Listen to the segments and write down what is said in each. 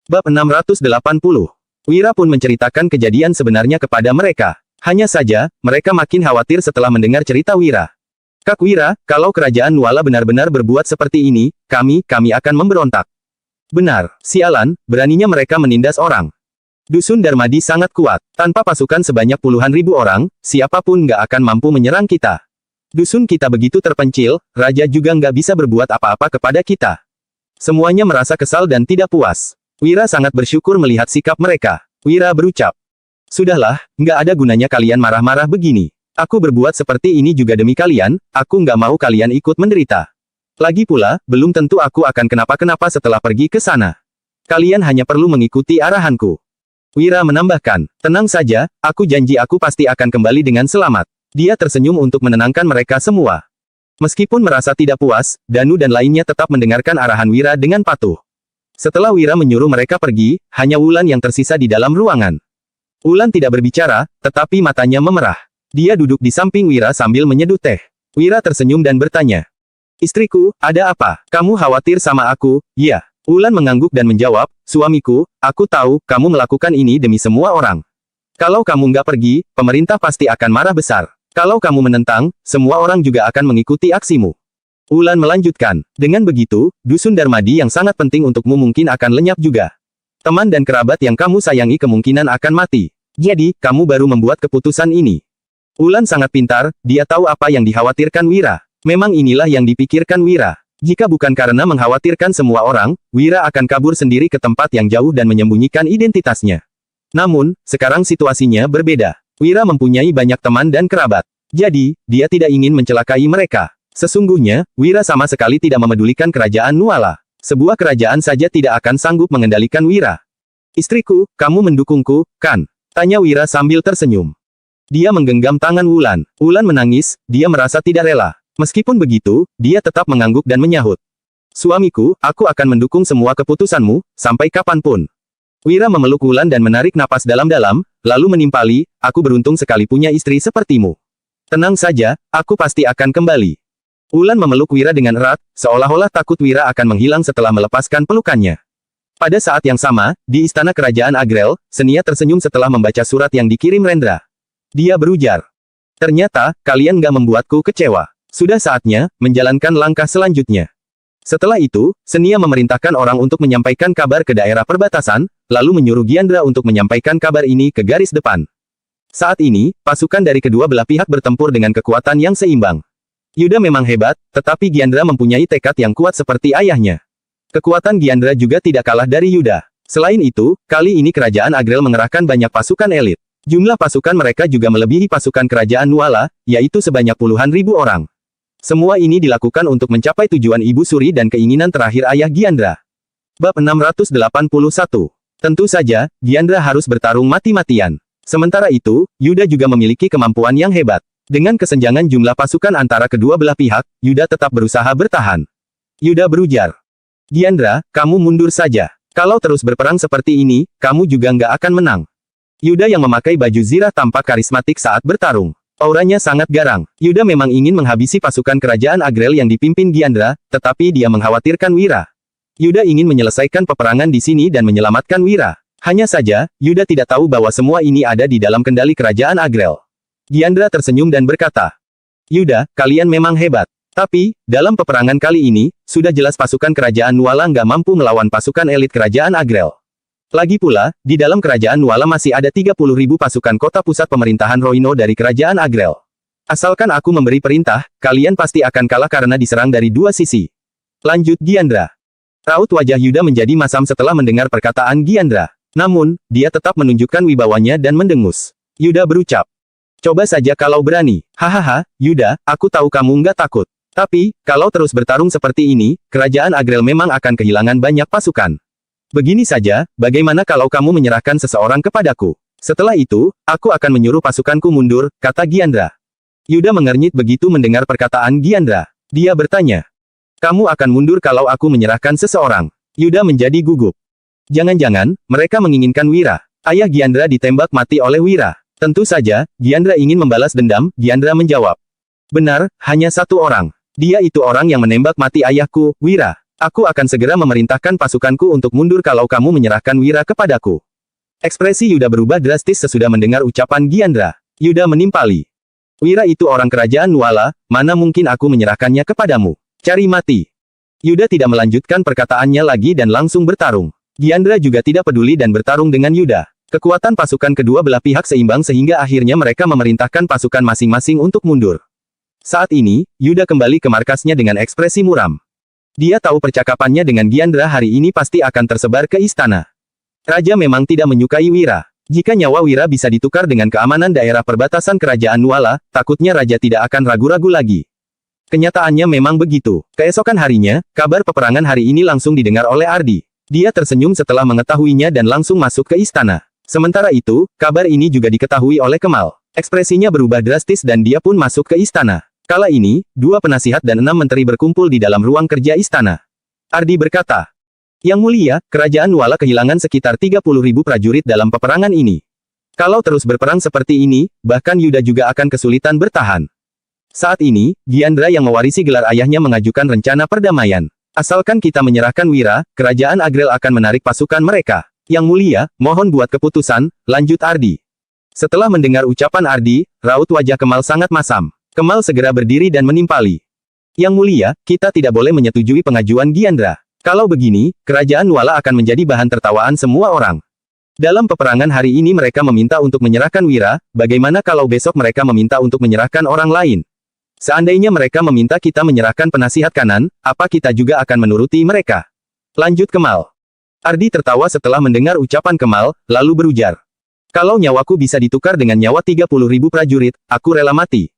Bab 680. Wira pun menceritakan kejadian sebenarnya kepada mereka. Hanya saja, mereka makin khawatir setelah mendengar cerita Wira. Kak Wira, kalau kerajaan Nuala benar-benar berbuat seperti ini, kami akan memberontak. Benar, sialan, beraninya mereka menindas orang. Dusun Darmadi sangat kuat. Tanpa pasukan sebanyak puluhan ribu orang, siapapun nggak akan mampu menyerang kita. Dusun kita begitu terpencil, raja juga nggak bisa berbuat apa-apa kepada kita. Semuanya merasa kesal dan tidak puas. Wira sangat bersyukur melihat sikap mereka. Wira berucap, "Sudahlah, nggak ada gunanya kalian marah-marah begini. Aku berbuat seperti ini juga demi kalian, aku nggak mau kalian ikut menderita. Lagi pula, belum tentu aku akan kenapa-kenapa setelah pergi ke sana. Kalian hanya perlu mengikuti arahanku." Wira menambahkan, "Tenang saja, aku janji aku pasti akan kembali dengan selamat." Dia tersenyum untuk menenangkan mereka semua. Meskipun merasa tidak puas, Danu dan lainnya tetap mendengarkan arahan Wira dengan patuh. Setelah Wira menyuruh mereka pergi, hanya Wulan yang tersisa di dalam ruangan. Wulan tidak berbicara, tetapi matanya memerah. Dia duduk di samping Wira sambil menyeduh teh. Wira tersenyum dan bertanya, "Istriku, ada apa? Kamu khawatir sama aku?" "Ya." Wulan mengangguk dan menjawab, "Suamiku, aku tahu, kamu melakukan ini demi semua orang. Kalau kamu nggak pergi, pemerintah pasti akan marah besar. Kalau kamu menentang, semua orang juga akan mengikuti aksimu." Wulan melanjutkan, "Dengan begitu, Dusun Darmadi yang sangat penting untukmu mungkin akan lenyap juga. Teman dan kerabat yang kamu sayangi kemungkinan akan mati. Jadi, kamu baru membuat keputusan ini." Wulan sangat pintar, dia tahu apa yang dikhawatirkan Wira. Memang inilah yang dipikirkan Wira. Jika bukan karena mengkhawatirkan semua orang, Wira akan kabur sendiri ke tempat yang jauh dan menyembunyikan identitasnya. Namun, sekarang situasinya berbeda. Wira mempunyai banyak teman dan kerabat. Jadi, dia tidak ingin mencelakai mereka. Sesungguhnya, Wira sama sekali tidak memedulikan kerajaan Nuala. Sebuah kerajaan saja tidak akan sanggup mengendalikan Wira. "Istriku, kamu mendukungku, kan?" tanya Wira sambil tersenyum. Dia menggenggam tangan Wulan. Wulan menangis, dia merasa tidak rela. Meskipun begitu, dia tetap mengangguk dan menyahut, "Suamiku, aku akan mendukung semua keputusanmu, sampai kapanpun." Wira memeluk Wulan dan menarik napas dalam-dalam, lalu menimpali, "Aku beruntung sekali punya istri sepertimu. Tenang saja, aku pasti akan kembali." Wulan memeluk Wira dengan erat, seolah-olah takut Wira akan menghilang setelah melepaskan pelukannya. Pada saat yang sama, di istana kerajaan Agrel, Senia tersenyum setelah membaca surat yang dikirim Rendra. Dia berujar, "Ternyata, kalian nggak membuatku kecewa. Sudah saatnya, menjalankan langkah selanjutnya." Setelah itu, Senia memerintahkan orang untuk menyampaikan kabar ke daerah perbatasan, lalu menyuruh Gyandra untuk menyampaikan kabar ini ke garis depan. Saat ini, pasukan dari kedua belah pihak bertempur dengan kekuatan yang seimbang. Yuda memang hebat, tetapi Gyandra mempunyai tekad yang kuat seperti ayahnya. Kekuatan Gyandra juga tidak kalah dari Yuda. Selain itu, kali ini kerajaan Agrel mengerahkan banyak pasukan elit. Jumlah pasukan mereka juga melebihi pasukan kerajaan Nuala, yaitu sebanyak puluhan ribu orang. Semua ini dilakukan untuk mencapai tujuan Ibu Suri dan keinginan terakhir ayah Gyandra. Bab 681. Tentu saja, Gyandra harus bertarung mati-matian. Sementara itu, Yuda juga memiliki kemampuan yang hebat. Dengan kesenjangan jumlah pasukan antara kedua belah pihak, Yuda tetap berusaha bertahan. Yuda berujar, "Gyandra, kamu mundur saja. Kalau terus berperang seperti ini, kamu juga nggak akan menang." Yuda yang memakai baju zirah tampak karismatik saat bertarung. Auranya sangat garang. Yuda memang ingin menghabisi pasukan kerajaan Agrel yang dipimpin Gyandra, tetapi dia mengkhawatirkan Wira. Yuda ingin menyelesaikan peperangan di sini dan menyelamatkan Wira. Hanya saja, Yuda tidak tahu bahwa semua ini ada di dalam kendali kerajaan Agrel. Gyandra tersenyum dan berkata, "Yuda, kalian memang hebat. Tapi, dalam peperangan kali ini, sudah jelas pasukan kerajaan Nuala nggak mampu melawan pasukan elit kerajaan Agrel. Lagi pula, di dalam kerajaan Nuala masih ada 30.000 pasukan kota pusat pemerintahan Roino dari kerajaan Agrel. Asalkan aku memberi perintah, kalian pasti akan kalah karena diserang dari dua sisi." Lanjut Gyandra. Raut wajah Yuda menjadi masam setelah mendengar perkataan Gyandra. Namun, dia tetap menunjukkan wibawanya dan mendengus. Yuda berucap, "Coba saja kalau berani." "Hahaha, Yuda, aku tahu kamu nggak takut. Tapi, kalau terus bertarung seperti ini, kerajaan Agrel memang akan kehilangan banyak pasukan. Begini saja, bagaimana kalau kamu menyerahkan seseorang kepadaku? Setelah itu, aku akan menyuruh pasukanku mundur," kata Gyandra. Yuda mengernyit begitu mendengar perkataan Gyandra. Dia bertanya, "Kamu akan mundur kalau aku menyerahkan seseorang?" Yuda menjadi gugup. Jangan-jangan, mereka menginginkan Wira. Ayah Gyandra ditembak mati oleh Wira. Tentu saja, Gyandra ingin membalas dendam. Gyandra menjawab, "Benar, hanya satu orang. Dia itu orang yang menembak mati ayahku, Wira." Aku akan segera memerintahkan pasukanku untuk mundur kalau kamu menyerahkan Wira kepadaku. Ekspresi Yuda berubah drastis sesudah mendengar ucapan Giandra. Yuda menimpali. Wira itu orang kerajaan Nuala, mana mungkin aku menyerahkannya kepadamu. Cari mati. Yuda tidak melanjutkan perkataannya lagi dan langsung bertarung. Giandra juga tidak peduli dan bertarung dengan Yuda. Kekuatan pasukan kedua belah pihak seimbang sehingga akhirnya mereka memerintahkan pasukan masing-masing untuk mundur. Saat ini, Yuda kembali ke markasnya dengan ekspresi muram. Dia tahu percakapannya dengan Giandra hari ini pasti akan tersebar ke istana. Raja memang tidak menyukai Wira. Jika nyawa Wira bisa ditukar dengan keamanan daerah perbatasan kerajaan Nuala, takutnya Raja tidak akan ragu-ragu lagi. Kenyataannya memang begitu. Keesokan harinya, kabar peperangan hari ini langsung didengar oleh Ardi. Dia tersenyum setelah mengetahuinya dan langsung masuk ke istana. Sementara itu, kabar ini juga diketahui oleh Kemal. Ekspresinya berubah drastis dan dia pun masuk ke istana. Kala ini, 2 penasihat dan 6 menteri berkumpul di dalam ruang kerja istana. Ardi berkata, Yang Mulia, kerajaan Nuala kehilangan sekitar 30.000 prajurit dalam peperangan ini. Kalau terus berperang seperti ini, bahkan Yuda juga akan kesulitan bertahan. Saat ini, Giandra yang mewarisi gelar ayahnya mengajukan rencana perdamaian. Asalkan kita menyerahkan Wira, kerajaan Agrel akan menarik pasukan mereka. Yang Mulia, mohon buat keputusan, lanjut Ardi. Setelah mendengar ucapan Ardi, raut wajah Kemal sangat masam. Kemal segera berdiri dan menimpali. Yang Mulia, kita tidak boleh menyetujui pengajuan Giandra. Kalau begini, kerajaan Nuala akan menjadi bahan tertawaan semua orang. Dalam peperangan hari ini mereka meminta untuk menyerahkan Wira, bagaimana kalau besok mereka meminta untuk menyerahkan orang lain? Seandainya mereka meminta kita menyerahkan penasihat kanan, apa kita juga akan menuruti mereka? Lanjut Kemal. Ardi tertawa setelah mendengar ucapan Kemal, lalu berujar. Kalau nyawaku bisa ditukar dengan nyawa 30.000 prajurit, aku rela mati.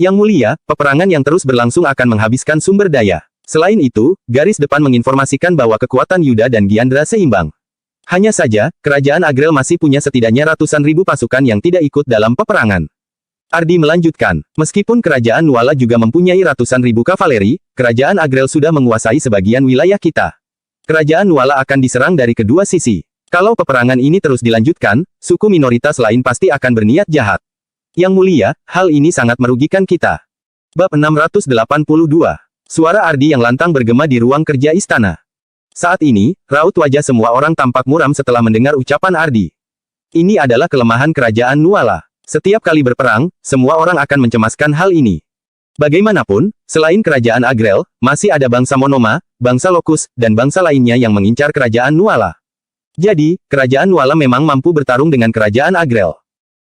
Yang Mulia, peperangan yang terus berlangsung akan menghabiskan sumber daya. Selain itu, garis depan menginformasikan bahwa kekuatan Yuda dan Giandra seimbang. Hanya saja, kerajaan Agrel masih punya setidaknya ratusan ribu pasukan yang tidak ikut dalam peperangan. Ardi melanjutkan, meskipun kerajaan Nuala juga mempunyai ratusan ribu kavaleri, kerajaan Agrel sudah menguasai sebagian wilayah kita. Kerajaan Nuala akan diserang dari kedua sisi. Kalau peperangan ini terus dilanjutkan, suku minoritas lain pasti akan berniat jahat. Yang Mulia, hal ini sangat merugikan kita. Bab 682. Suara Ardi yang lantang bergema di ruang kerja istana. Saat ini, raut wajah semua orang tampak muram setelah mendengar ucapan Ardi. Ini adalah kelemahan kerajaan Nuala. Setiap kali berperang, semua orang akan mencemaskan hal ini. Bagaimanapun, selain kerajaan Agrel, masih ada bangsa Monoma, bangsa Lokus, dan bangsa lainnya yang mengincar kerajaan Nuala. Jadi, kerajaan Nuala memang mampu bertarung dengan kerajaan Agrel.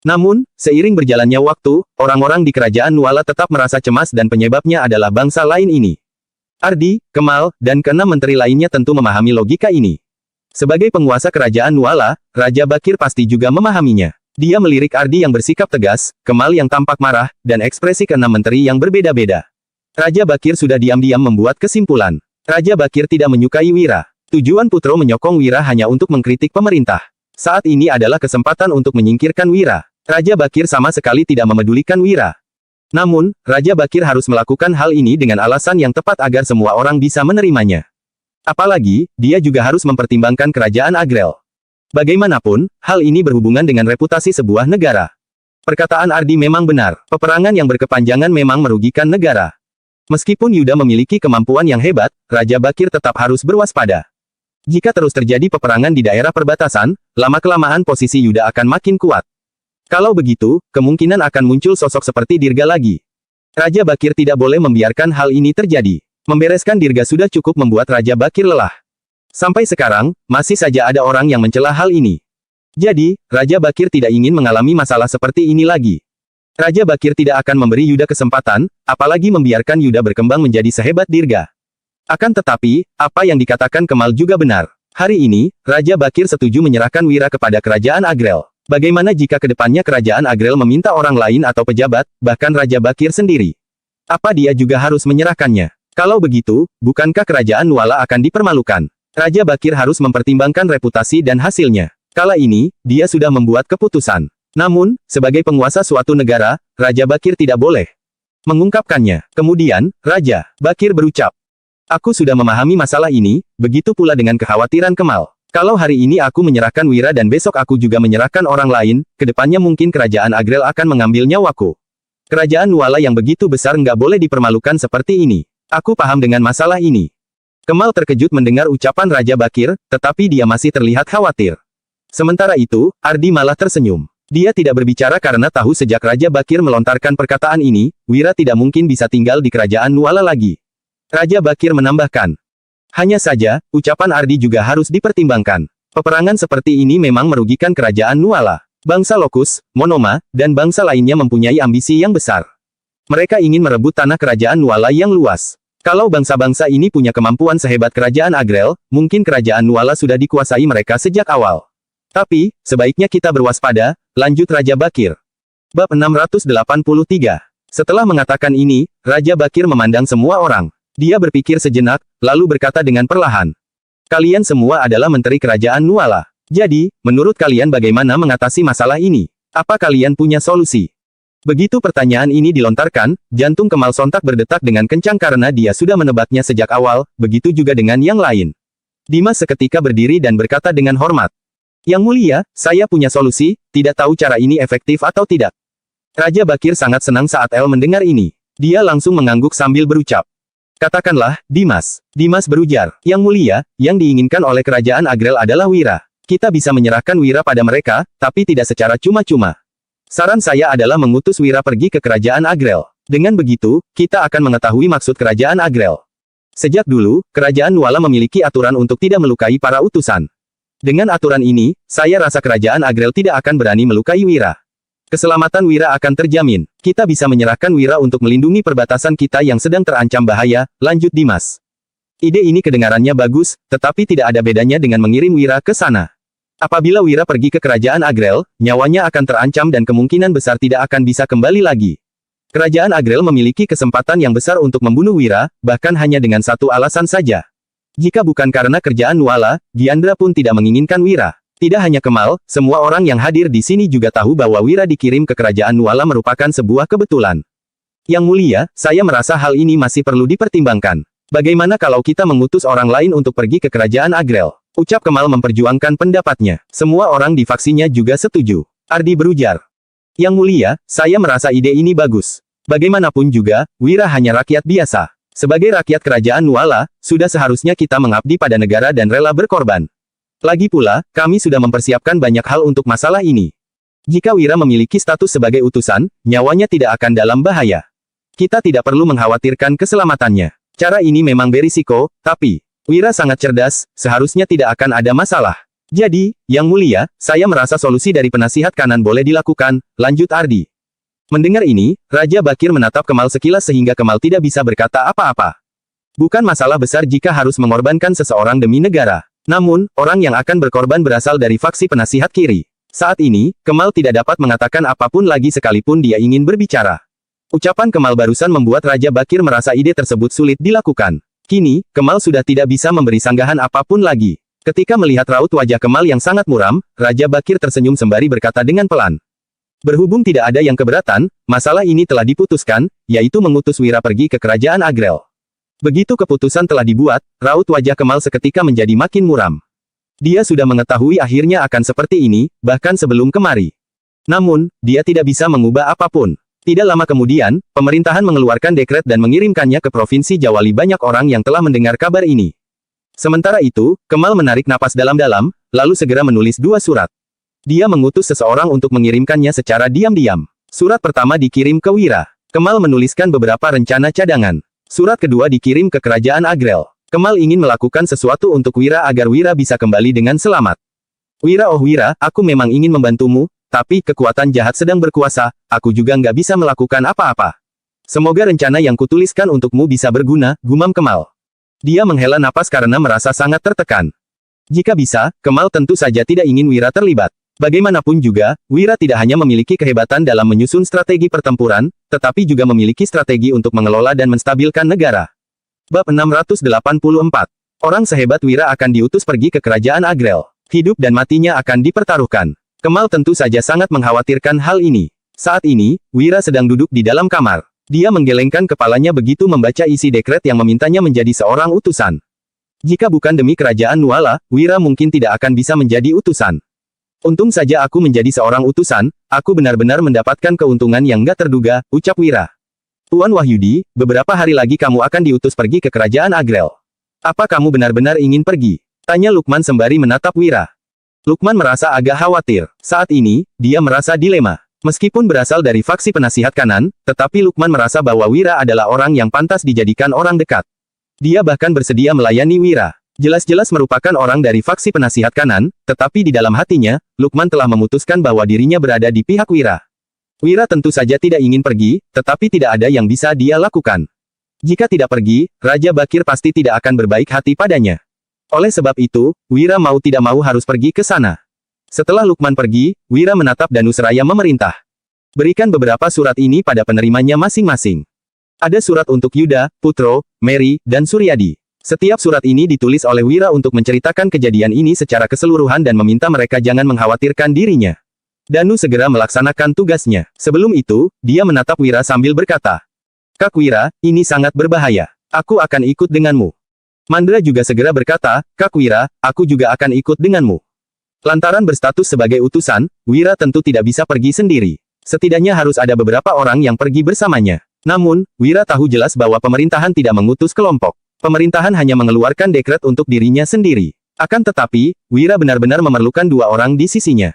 Namun, seiring berjalannya waktu, orang-orang di kerajaan Nuala tetap merasa cemas dan penyebabnya adalah bangsa lain ini. Ardi, Kemal, dan ke-6 menteri lainnya tentu memahami logika ini. Sebagai penguasa kerajaan Nuala, Raja Bakir pasti juga memahaminya. Dia melirik Ardi yang bersikap tegas, Kemal yang tampak marah, dan ekspresi ke-6 menteri yang berbeda-beda. Raja Bakir sudah diam-diam membuat kesimpulan. Raja Bakir tidak menyukai Wira. Tujuan Putro menyokong Wira hanya untuk mengkritik pemerintah. Saat ini adalah kesempatan untuk menyingkirkan Wira. Raja Bakir sama sekali tidak memedulikan Wira. Namun, Raja Bakir harus melakukan hal ini dengan alasan yang tepat agar semua orang bisa menerimanya. Apalagi, dia juga harus mempertimbangkan kerajaan Agrel. Bagaimanapun, hal ini berhubungan dengan reputasi sebuah negara. Perkataan Ardi memang benar, peperangan yang berkepanjangan memang merugikan negara. Meskipun Yuda memiliki kemampuan yang hebat, Raja Bakir tetap harus berwaspada. Jika terus terjadi peperangan di daerah perbatasan, lama-kelamaan posisi Yuda akan makin kuat. Kalau begitu, kemungkinan akan muncul sosok seperti Dirga lagi. Raja Bakir tidak boleh membiarkan hal ini terjadi. Membereskan Dirga sudah cukup membuat Raja Bakir lelah. Sampai sekarang, masih saja ada orang yang mencela hal ini. Jadi, Raja Bakir tidak ingin mengalami masalah seperti ini lagi. Raja Bakir tidak akan memberi Yuda kesempatan, apalagi membiarkan Yuda berkembang menjadi sehebat Dirga. Akan tetapi, apa yang dikatakan Kemal juga benar. Hari ini, Raja Bakir setuju menyerahkan Wira kepada kerajaan Agrel. Bagaimana jika kedepannya kerajaan Agrel meminta orang lain atau pejabat, bahkan Raja Bakir sendiri? Apa dia juga harus menyerahkannya? Kalau begitu, bukankah kerajaan Nuala akan dipermalukan? Raja Bakir harus mempertimbangkan reputasi dan hasilnya. Kala ini, dia sudah membuat keputusan. Namun, sebagai penguasa suatu negara, Raja Bakir tidak boleh mengungkapkannya. Kemudian, Raja Bakir berucap, "Aku sudah memahami masalah ini, begitu pula dengan kekhawatiran Kemal. Kalau hari ini aku menyerahkan Wira dan besok aku juga menyerahkan orang lain, kedepannya mungkin kerajaan Agrel akan mengambil nyawaku. Kerajaan Nuala yang begitu besar nggak boleh dipermalukan seperti ini. Aku paham dengan masalah ini. Kemal terkejut mendengar ucapan Raja Bakir, tetapi dia masih terlihat khawatir. Sementara itu, Ardi malah tersenyum. Dia tidak berbicara karena tahu sejak Raja Bakir melontarkan perkataan ini, Wira tidak mungkin bisa tinggal di kerajaan Nuala lagi. Raja Bakir menambahkan. Hanya saja, ucapan Ardi juga harus dipertimbangkan. Peperangan seperti ini memang merugikan kerajaan Nuala. Bangsa Lokus, Monoma, dan bangsa lainnya mempunyai ambisi yang besar. Mereka ingin merebut tanah kerajaan Nuala yang luas. Kalau bangsa-bangsa ini punya kemampuan sehebat kerajaan Agrel, mungkin kerajaan Nuala sudah dikuasai mereka sejak awal. Tapi, sebaiknya kita berwaspada, lanjut Raja Bakir. Bab 683. Setelah mengatakan ini, Raja Bakir memandang semua orang. Dia berpikir sejenak, lalu berkata dengan perlahan. Kalian semua adalah menteri kerajaan Nuala. Jadi, menurut kalian bagaimana mengatasi masalah ini? Apa kalian punya solusi? Begitu pertanyaan ini dilontarkan, jantung Kemal sontak berdetak dengan kencang karena dia sudah menebaknya sejak awal, begitu juga dengan yang lain. Dimas seketika berdiri dan berkata dengan hormat. Yang mulia, saya punya solusi, tidak tahu cara ini efektif atau tidak. Raja Bakir sangat senang saat El mendengar ini. Dia langsung mengangguk sambil berucap. Katakanlah, Dimas. Dimas berujar, Yang mulia, yang diinginkan oleh kerajaan Agrel adalah Wira. Kita bisa menyerahkan Wira pada mereka, tapi tidak secara cuma-cuma. Saran saya adalah mengutus Wira pergi ke kerajaan Agrel. Dengan begitu, kita akan mengetahui maksud kerajaan Agrel. Sejak dulu, kerajaan Nuala memiliki aturan untuk tidak melukai para utusan. Dengan aturan ini, saya rasa kerajaan Agrel tidak akan berani melukai Wira. Keselamatan Wira akan terjamin. Kita bisa menyerahkan Wira untuk melindungi perbatasan kita yang sedang terancam bahaya, lanjut Dimas. Ide ini kedengarannya bagus, tetapi tidak ada bedanya dengan mengirim Wira ke sana. Apabila Wira pergi ke kerajaan Agrel, nyawanya akan terancam dan kemungkinan besar tidak akan bisa kembali lagi. Kerajaan Agrel memiliki kesempatan yang besar untuk membunuh Wira, bahkan hanya dengan satu alasan saja. Jika bukan karena kerjaan Nuala, Giandra pun tidak menginginkan Wira. Tidak hanya Kemal, semua orang yang hadir di sini juga tahu bahwa Wira dikirim ke kerajaan Nuala merupakan sebuah kebetulan. Yang mulia, saya merasa hal ini masih perlu dipertimbangkan. Bagaimana kalau kita mengutus orang lain untuk pergi ke kerajaan Agrel? Ucap Kemal memperjuangkan pendapatnya. Semua orang di faksinya juga setuju. Ardi berujar. Yang mulia, saya merasa ide ini bagus. Bagaimanapun juga, Wira hanya rakyat biasa. Sebagai rakyat kerajaan Nuala, sudah seharusnya kita mengabdi pada negara dan rela berkorban. Lagi pula, kami sudah mempersiapkan banyak hal untuk masalah ini. Jika Wira memiliki status sebagai utusan, nyawanya tidak akan dalam bahaya. Kita tidak perlu mengkhawatirkan keselamatannya. Cara ini memang berisiko, tapi Wira sangat cerdas, seharusnya tidak akan ada masalah. Jadi, Yang mulia, saya merasa solusi dari penasihat kanan boleh dilakukan, lanjut Ardi. Mendengar ini, Raja Bakir menatap Kemal sekilas sehingga Kemal tidak bisa berkata apa-apa. Bukan masalah besar jika harus mengorbankan seseorang demi negara. Namun, orang yang akan berkorban berasal dari faksi penasihat kiri. Saat ini, Kemal tidak dapat mengatakan apapun lagi sekalipun dia ingin berbicara. Ucapan Kemal barusan membuat Raja Bakir merasa ide tersebut sulit dilakukan. Kini, Kemal sudah tidak bisa memberi sanggahan apapun lagi. Ketika melihat raut wajah Kemal yang sangat muram, Raja Bakir tersenyum sembari berkata dengan pelan. Berhubung tidak ada yang keberatan, masalah ini telah diputuskan, yaitu mengutus Wira pergi ke kerajaan Agrel. Begitu keputusan telah dibuat, raut wajah Kemal seketika menjadi makin muram. Dia sudah mengetahui akhirnya akan seperti ini, bahkan sebelum kemari. Namun, dia tidak bisa mengubah apapun. Tidak lama kemudian, pemerintahan mengeluarkan dekret dan mengirimkannya ke Provinsi Jawali. Banyak orang yang telah mendengar kabar ini. Sementara itu, Kemal menarik napas dalam-dalam, lalu segera menulis 2 surat. Dia mengutus seseorang untuk mengirimkannya secara diam-diam. Surat pertama dikirim ke Wira. Kemal menuliskan beberapa rencana cadangan. Surat kedua dikirim ke kerajaan Agrel. Kemal ingin melakukan sesuatu untuk Wira agar Wira bisa kembali dengan selamat. Wira, oh Wira, aku memang ingin membantumu, tapi kekuatan jahat sedang berkuasa, aku juga nggak bisa melakukan apa-apa. Semoga rencana yang kutuliskan untukmu bisa berguna, gumam Kemal. Dia menghela napas karena merasa sangat tertekan. Jika bisa, Kemal tentu saja tidak ingin Wira terlibat. Bagaimanapun juga, Wira tidak hanya memiliki kehebatan dalam menyusun strategi pertempuran, tetapi juga memiliki strategi untuk mengelola dan menstabilkan negara. Bab 684. Orang sehebat Wira akan diutus pergi ke kerajaan Agrel. Hidup dan matinya akan dipertaruhkan. Kemal tentu saja sangat mengkhawatirkan hal ini. Saat ini, Wira sedang duduk di dalam kamar. Dia menggelengkan kepalanya begitu membaca isi dekret yang memintanya menjadi seorang utusan. Jika bukan demi kerajaan Nuala, Wira mungkin tidak akan bisa menjadi utusan. Untung saja aku menjadi seorang utusan, aku benar-benar mendapatkan keuntungan yang gak terduga, ucap Wira. Tuan Wahyudi, beberapa hari lagi kamu akan diutus pergi ke kerajaan Agrel. Apa kamu benar-benar ingin pergi? Tanya Lukman sembari menatap Wira. Lukman merasa agak khawatir. Saat ini, dia merasa dilema. Meskipun berasal dari faksi penasihat kanan, tetapi Lukman merasa bahwa Wira adalah orang yang pantas dijadikan orang dekat. Dia bahkan bersedia melayani Wira. Jelas-jelas merupakan orang dari faksi penasihat kanan, tetapi di dalam hatinya, Lukman telah memutuskan bahwa dirinya berada di pihak Wira. Wira tentu saja tidak ingin pergi, tetapi tidak ada yang bisa dia lakukan. Jika tidak pergi, Raja Bakir pasti tidak akan berbaik hati padanya. Oleh sebab itu, Wira mau tidak mau harus pergi ke sana. Setelah Lukman pergi, Wira menatap Danu Seraya memerintah. Berikan beberapa surat ini pada penerimanya masing-masing. Ada surat untuk Yuda, Putro, Mary, dan Suryadi. Setiap surat ini ditulis oleh Wira untuk menceritakan kejadian ini secara keseluruhan dan meminta mereka jangan mengkhawatirkan dirinya. Danu segera melaksanakan tugasnya. Sebelum itu, dia menatap Wira sambil berkata, "Kak Wira, ini sangat berbahaya. Aku akan ikut denganmu." Mandra juga segera berkata, "Kak Wira, aku juga akan ikut denganmu." Lantaran berstatus sebagai utusan, Wira tentu tidak bisa pergi sendiri. Setidaknya harus ada beberapa orang yang pergi bersamanya. Namun, Wira tahu jelas bahwa pemerintahan tidak mengutus kelompok. Pemerintahan hanya mengeluarkan dekret untuk dirinya sendiri. Akan tetapi, Wira benar-benar memerlukan 2 orang di sisinya.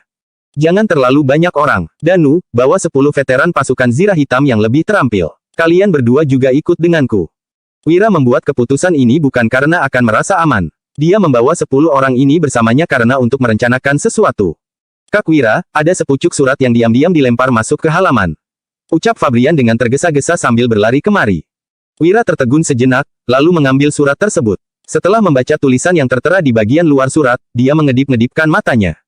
Jangan terlalu banyak orang. Danu, bawa 10 veteran pasukan Zirah Hitam yang lebih terampil. Kalian berdua juga ikut denganku. Wira membuat keputusan ini bukan karena akan merasa aman. Dia membawa 10 orang ini bersamanya karena untuk merencanakan sesuatu. "Kak Wira, ada sepucuk surat yang diam-diam dilempar masuk ke halaman," ucap Fabrian dengan tergesa-gesa sambil berlari kemari. Wira tertegun sejenak, lalu mengambil surat tersebut. Setelah membaca tulisan yang tertera di bagian luar surat, dia mengedip-ngedipkan matanya.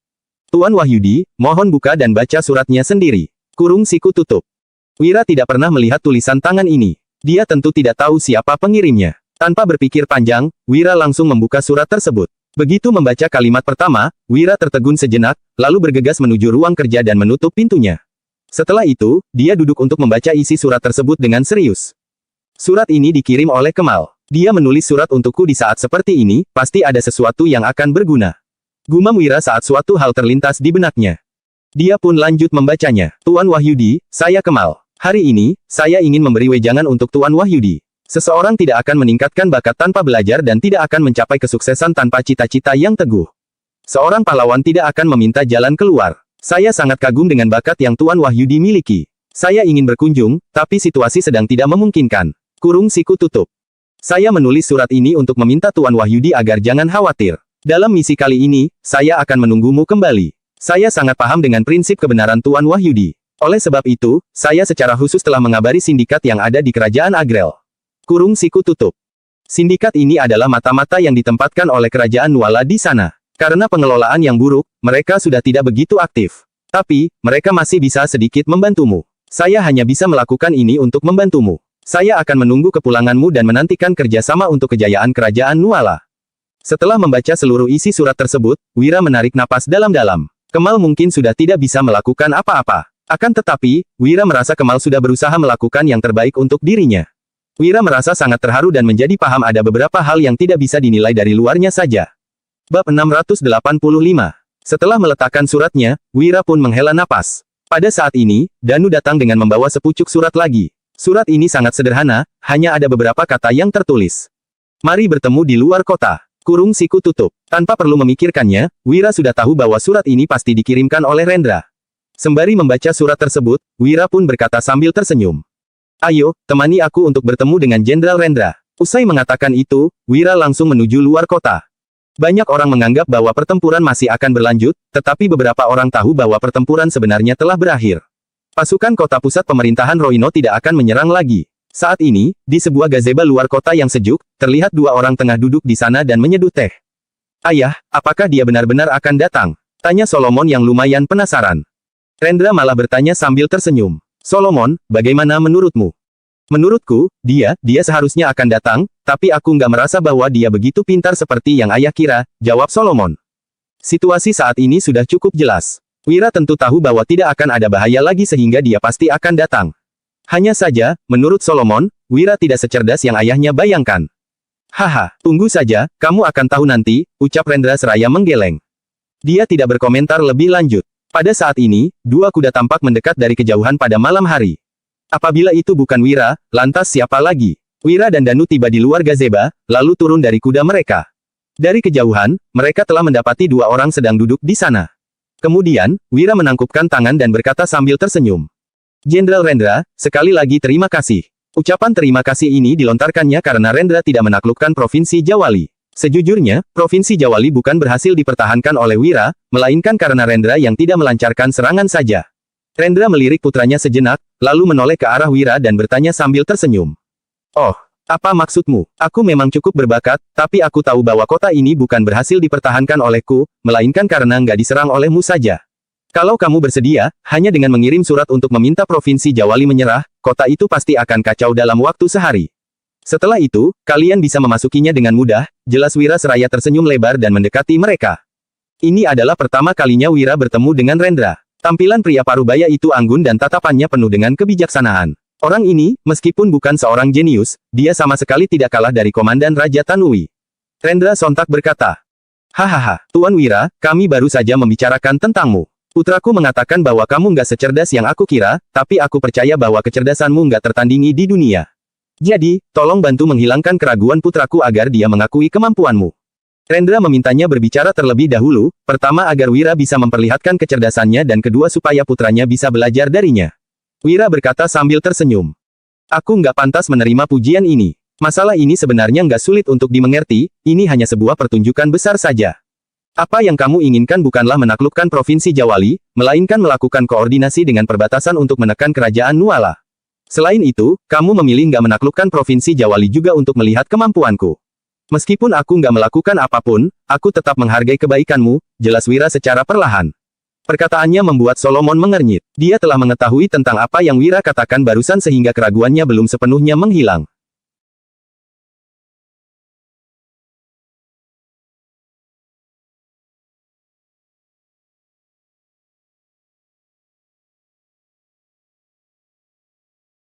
"Tuan Wahyudi, mohon buka dan baca suratnya sendiri. Kurung siku tutup." Wira tidak pernah melihat tulisan tangan ini. Dia tentu tidak tahu siapa pengirimnya. Tanpa berpikir panjang, Wira langsung membuka surat tersebut. Begitu membaca kalimat pertama, Wira tertegun sejenak, lalu bergegas menuju ruang kerja dan menutup pintunya. Setelah itu, dia duduk untuk membaca isi surat tersebut dengan serius. Surat ini dikirim oleh Kemal. Dia menulis surat untukku di saat seperti ini, pasti ada sesuatu yang akan berguna. Gumam Wira saat suatu hal terlintas di benaknya. Dia pun lanjut membacanya. "Tuan Wahyudi, saya Kemal. Hari ini, saya ingin memberi wejangan untuk Tuan Wahyudi. Seseorang tidak akan meningkatkan bakat tanpa belajar dan tidak akan mencapai kesuksesan tanpa cita-cita yang teguh. Seorang pahlawan tidak akan meminta jalan keluar. Saya sangat kagum dengan bakat yang Tuan Wahyudi miliki. Saya ingin berkunjung, tapi situasi sedang tidak memungkinkan. Kurung siku tutup. Saya menulis surat ini untuk meminta Tuan Wahyudi agar jangan khawatir. Dalam misi kali ini, saya akan menunggumu kembali. Saya sangat paham dengan prinsip kebenaran Tuan Wahyudi. Oleh sebab itu, saya secara khusus telah mengabari sindikat yang ada di Kerajaan Agrel." Kurung siku tutup. Sindikat ini adalah mata-mata yang ditempatkan oleh Kerajaan Nuala di sana. Karena pengelolaan yang buruk, mereka sudah tidak begitu aktif. Tapi, mereka masih bisa sedikit membantumu. Saya hanya bisa melakukan ini untuk membantumu. Saya akan menunggu kepulanganmu dan menantikan kerjasama untuk kejayaan Kerajaan Nuala." Setelah membaca seluruh isi surat tersebut, Wira menarik napas dalam-dalam. Kemal mungkin sudah tidak bisa melakukan apa-apa. Akan tetapi, Wira merasa Kemal sudah berusaha melakukan yang terbaik untuk dirinya. Wira merasa sangat terharu dan menjadi paham ada beberapa hal yang tidak bisa dinilai dari luarnya saja. Bab 685. Setelah meletakkan suratnya, Wira pun menghela napas. Pada saat ini, Danu datang dengan membawa sepucuk surat lagi. Surat ini sangat sederhana, hanya ada beberapa kata yang tertulis. "Mari bertemu di luar kota." Kurung siku tutup. Tanpa perlu memikirkannya, Wira sudah tahu bahwa surat ini pasti dikirimkan oleh Rendra. Sembari membaca surat tersebut, Wira pun berkata sambil tersenyum. "Ayo, temani aku untuk bertemu dengan Jenderal Rendra." Usai mengatakan itu, Wira langsung menuju luar kota. Banyak orang menganggap bahwa pertempuran masih akan berlanjut, tetapi beberapa orang tahu bahwa pertempuran sebenarnya telah berakhir. Pasukan kota pusat pemerintahan Roino tidak akan menyerang lagi. Saat ini, di sebuah gazebo luar kota yang sejuk, terlihat 2 orang tengah duduk di sana dan menyeduh teh. "Ayah, apakah dia benar-benar akan datang?" tanya Solomon yang lumayan penasaran. Rendra malah bertanya sambil tersenyum. "Solomon, bagaimana menurutmu?" "Menurutku, dia seharusnya akan datang, tapi aku nggak merasa bahwa dia begitu pintar seperti yang ayah kira," jawab Solomon. Situasi saat ini sudah cukup jelas. Wira tentu tahu bahwa tidak akan ada bahaya lagi sehingga dia pasti akan datang. Hanya saja, menurut Solomon, Wira tidak secerdas yang ayahnya bayangkan. "Haha, tunggu saja, kamu akan tahu nanti," ucap Rendra seraya menggeleng. Dia tidak berkomentar lebih lanjut. Pada saat ini, 2 kuda tampak mendekat dari kejauhan pada malam hari. Apabila itu bukan Wira, lantas siapa lagi? Wira dan Danu tiba di luar gazebo, lalu turun dari kuda mereka. Dari kejauhan, mereka telah mendapati dua orang sedang duduk di sana. Kemudian, Wira menangkupkan tangan dan berkata sambil tersenyum. Jenderal Rendra, sekali lagi terima kasih. Ucapan terima kasih ini dilontarkannya karena Rendra tidak menaklukkan Provinsi Jawali. Sejujurnya, Provinsi Jawali bukan berhasil dipertahankan oleh Wira, melainkan karena Rendra yang tidak melancarkan serangan saja. Rendra melirik putranya sejenak, lalu menoleh ke arah Wira dan bertanya sambil tersenyum. Oh, apa maksudmu? Aku memang cukup berbakat, tapi aku tahu bahwa kota ini bukan berhasil dipertahankan olehku, melainkan karena nggak diserang olehmu saja. Kalau kamu bersedia, hanya dengan mengirim surat untuk meminta Provinsi Jawali menyerah, kota itu pasti akan kacau dalam waktu sehari. Setelah itu, kalian bisa memasukinya dengan mudah, jelas Wira seraya tersenyum lebar dan mendekati mereka. Ini adalah pertama kalinya Wira bertemu dengan Rendra. Tampilan pria parubaya itu anggun dan tatapannya penuh dengan kebijaksanaan. Orang ini, meskipun bukan seorang jenius, dia sama sekali tidak kalah dari Komandan Raja Tanui. Rendra sontak berkata, "Hahaha, Tuan Wira, kami baru saja membicarakan tentangmu. Putraku mengatakan bahwa kamu nggak secerdas yang aku kira, tapi aku percaya bahwa kecerdasanmu nggak tertandingi di dunia. Jadi, tolong bantu menghilangkan keraguan putraku agar dia mengakui kemampuanmu." Rendra memintanya berbicara terlebih dahulu, pertama agar Wira bisa memperlihatkan kecerdasannya dan kedua supaya putranya bisa belajar darinya. Wira berkata sambil tersenyum. Aku nggak pantas menerima pujian ini. Masalah ini sebenarnya nggak sulit untuk dimengerti, ini hanya sebuah pertunjukan besar saja. Apa yang kamu inginkan bukanlah menaklukkan Provinsi Jawali, melainkan melakukan koordinasi dengan perbatasan untuk menekan kerajaan Nuala. Selain itu, kamu memilih nggak menaklukkan Provinsi Jawali juga untuk melihat kemampuanku. Meskipun aku nggak melakukan apapun, aku tetap menghargai kebaikanmu, jelas Wira secara perlahan. Perkataannya membuat Solomon mengernyit. Dia telah mengetahui tentang apa yang Wira katakan barusan sehingga keraguannya belum sepenuhnya menghilang.